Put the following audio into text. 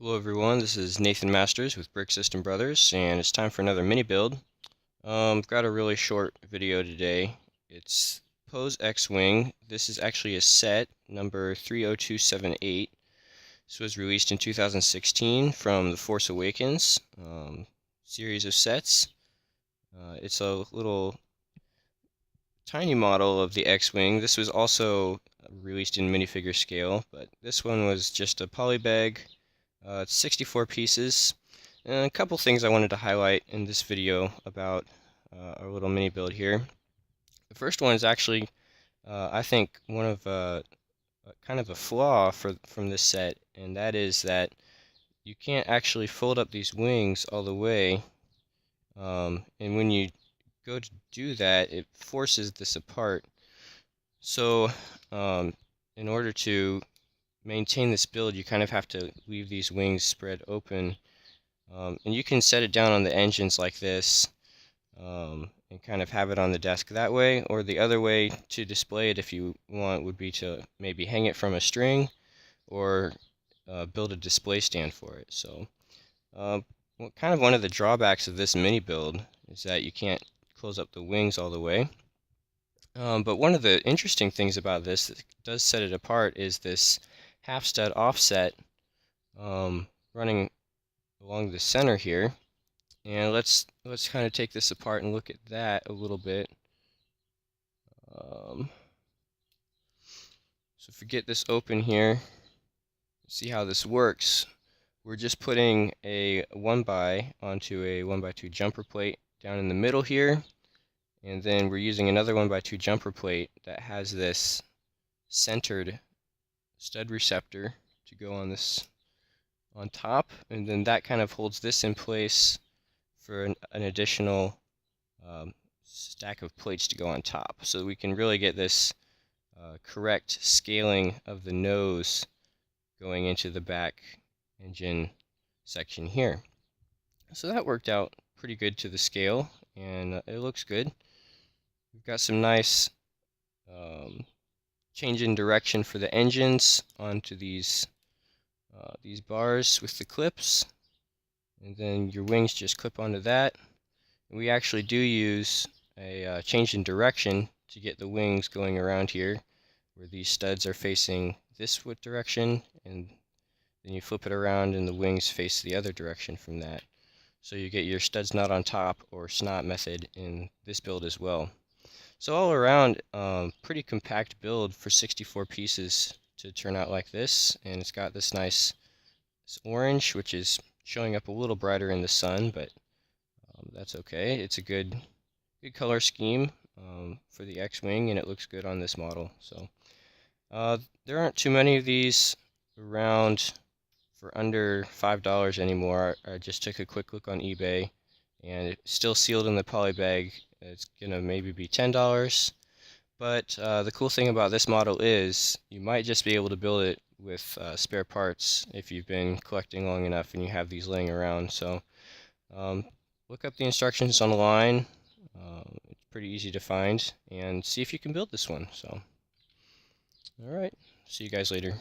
Hello everyone, this is Nathan Masters with Brick System Brothers, and it's time for another mini build. I've got a really short video today. It's Pose X-Wing. This is actually a set, number 30278. This was released in 2016 from the Force Awakens series of sets. It's a little tiny model of the X-Wing. This was also released in minifigure scale, but this one was just a polybag. It's 64 pieces. And a couple things I wanted to highlight in this video about our little mini build here. The first one is actually, I think, one of kind of a flaw from this set, and that is that you can't actually fold up these wings all the way. And when you go to do that, it forces this apart. So, in order to maintain this build, you kind of have to leave these wings spread open. And you can set it down on the engines like this, and kind of have it on the desk that way, or the other way to display it if you want would be to maybe hang it from a string or build a display stand for it. So kind of one of the drawbacks of this mini build is that you can't close up the wings all the way. But one of the interesting things about this that does set it apart is this half stud offset running along the center here. And let's kind of take this apart and look at that a little bit. So if we get this open here, see how this works. We're just putting a 1x onto a 1x2 jumper plate down in the middle here, and then we're using another 1x2 jumper plate that has this centered stud receptor to go on this on top, and then that kind of holds this in place for an additional stack of plates to go on top, so we can really get this correct scaling of the nose going into the back engine section here. So that worked out pretty good to the scale, and it looks good. We've got some nice change in direction for the engines onto these bars with the clips, and then your wings just clip onto that. And we actually do use a change in direction to get the wings going around here, where these studs are facing this direction, and then you flip it around and the wings face the other direction from that. So you get your studs not on top or snot method in this build as well. So all around, pretty compact build for 64 pieces to turn out like this. And it's got this nice orange, which is showing up a little brighter in the sun, but that's okay. It's a good color scheme for the X-Wing, and it looks good on this model. So there aren't too many of these around for under $5 anymore. I just took a quick look on eBay, and it's still sealed in the poly bag. It's gonna maybe be $10. But the cool thing about this model is you might just be able to build it with spare parts if you've been collecting long enough and you have these laying around. So look up the instructions online. It's pretty easy to find, and see if you can build this one. So, all right, see you guys later.